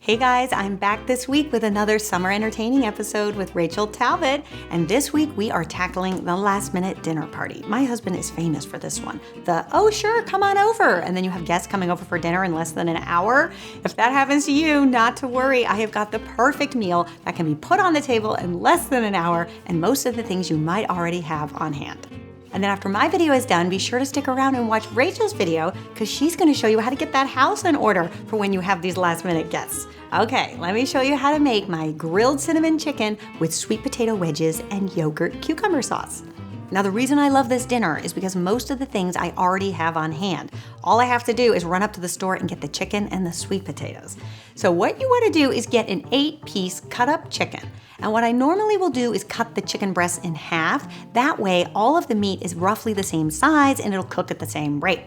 Hey guys, I'm back this week with another summer entertaining episode with Rachel Talbott, and this week we are tackling the last minute dinner party. My husband is famous for this one. Oh sure, come on over, and then you have guests coming over for dinner in less than an hour. If that happens to you, not to worry, I have got the perfect meal that can be put on the table in less than an hour and most of the things you might already have on hand. And then after my video is done, be sure to stick around and watch Rachel's video because she's going to show you how to get that house in order for when you have these last minute guests. Okay, let me show you how to make my grilled cinnamon chicken with sweet potato wedges and yogurt cucumber sauce. Now the reason I love this dinner is because most of the things I already have on hand. All I have to do is run up to the store and get the chicken and the sweet potatoes. So what you want to do is get an 8-piece cut up chicken. And what I normally will do is cut the chicken breast in half. That way all of the meat is roughly the same size and it'll cook at the same rate.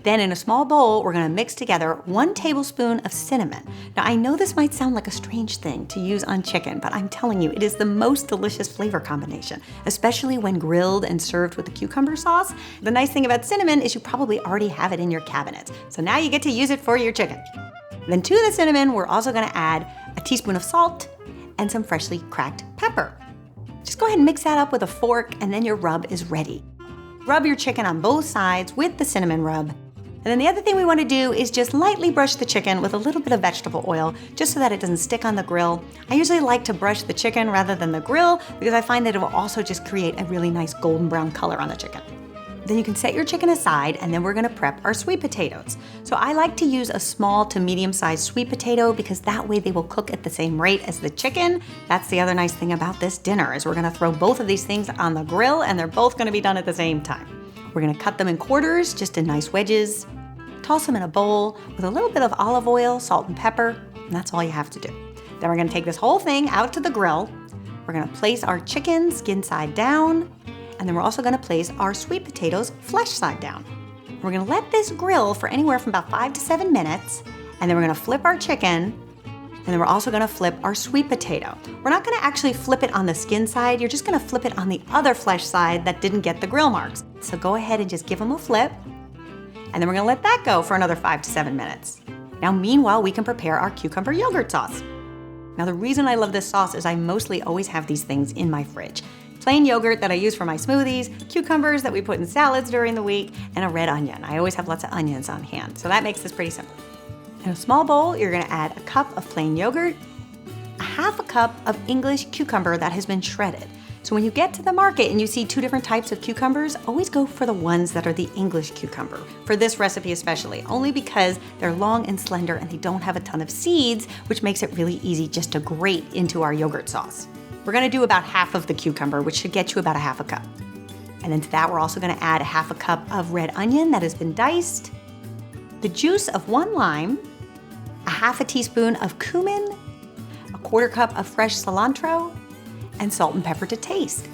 Then in a small bowl, we're gonna mix together 1 tablespoon of cinnamon. Now I know this might sound like a strange thing to use on chicken, but I'm telling you, it is the most delicious flavor combination, especially when grilled and served with the cucumber sauce. The nice thing about cinnamon is you probably already have it in your cabinet. So now you get to use it for your chicken. Then to the cinnamon, we're also gonna add a teaspoon of salt and some freshly cracked pepper. Just go ahead and mix that up with a fork and then your rub is ready. Rub your chicken on both sides with the cinnamon rub. And then the other thing we want to do is just lightly brush the chicken with a little bit of vegetable oil, just so that it doesn't stick on the grill. I usually like to brush the chicken rather than the grill because I find that it will also just create a really nice golden brown color on the chicken. Then you can set your chicken aside and then we're gonna prep our sweet potatoes. So I like to use a small to medium-sized sweet potato because that way they will cook at the same rate as the chicken. That's the other nice thing about this dinner is we're gonna throw both of these things on the grill and they're both gonna be done at the same time. We're gonna cut them in quarters, just in nice wedges. Toss them in a bowl with a little bit of olive oil, salt and pepper, and that's all you have to do. Then we're gonna take this whole thing out to the grill. We're gonna place our chicken skin side down, and then we're also gonna place our sweet potatoes flesh side down. We're gonna let this grill for anywhere from about 5 to 7 minutes, and then we're gonna flip our chicken, and then we're also gonna flip our sweet potato. We're not gonna actually flip it on the skin side, you're just gonna flip it on the other flesh side that didn't get the grill marks. So go ahead and just give them a flip, and then we're gonna let that go for another 5 to 7 minutes. Now meanwhile, we can prepare our cucumber yogurt sauce. Now the reason I love this sauce is I mostly always have these things in my fridge. Plain yogurt that I use for my smoothies, cucumbers that we put in salads during the week, and a red onion. I always have lots of onions on hand, so that makes this pretty simple. In a small bowl, you're gonna add a cup of plain yogurt, a half a cup of English cucumber that has been shredded. So when you get to the market and you see 2 different types of cucumbers, always go for the ones that are the English cucumber. For this recipe especially, only because they're long and slender and they don't have a ton of seeds, which makes it really easy just to grate into our yogurt sauce. We're gonna do about half of the cucumber, which should get you about a half a cup. And then to that, we're also gonna add a half a cup of red onion that has been diced, the juice of 1 lime, a half a teaspoon of cumin, a 1/4 cup of fresh cilantro, and salt and pepper to taste.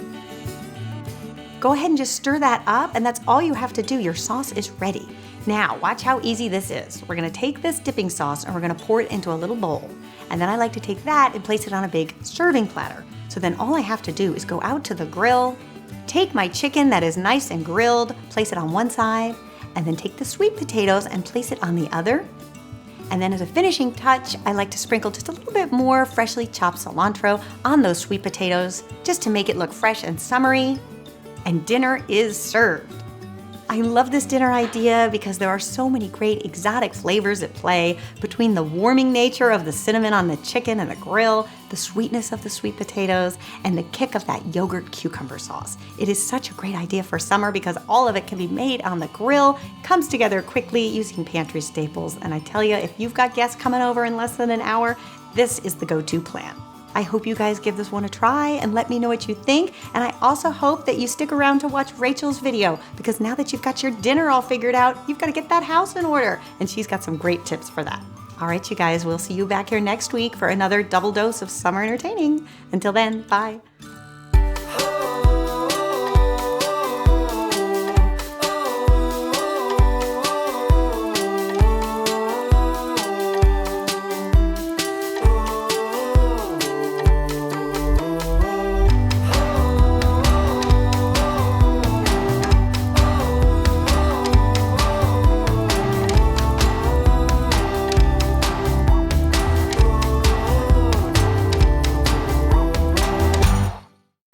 Go ahead and just stir that up, and that's all you have to do. Your sauce is ready. Now, watch how easy this is. We're gonna take this dipping sauce and we're gonna pour it into a little bowl. And then I like to take that and place it on a big serving platter. So then all I have to do is go out to the grill, take my chicken that is nice and grilled, place it on one side, and then take the sweet potatoes and place it on the other. And then as a finishing touch, I like to sprinkle just a little bit more freshly chopped cilantro on those sweet potatoes, just to make it look fresh and summery. And dinner is served. I love this dinner idea because there are so many great exotic flavors at play between the warming nature of the cinnamon on the chicken and the grill, the sweetness of the sweet potatoes, and the kick of that yogurt cucumber sauce. It is such a great idea for summer because all of it can be made on the grill, comes together quickly using pantry staples. And I tell you, if you've got guests coming over in less than an hour, this is the go-to plan. I hope you guys give this one a try and let me know what you think. And I also hope that you stick around to watch Rachel's video because now that you've got your dinner all figured out, you've got to get that house in order. And she's got some great tips for that. All right, you guys, we'll see you back here next week for another double dose of summer entertaining. Until then, bye.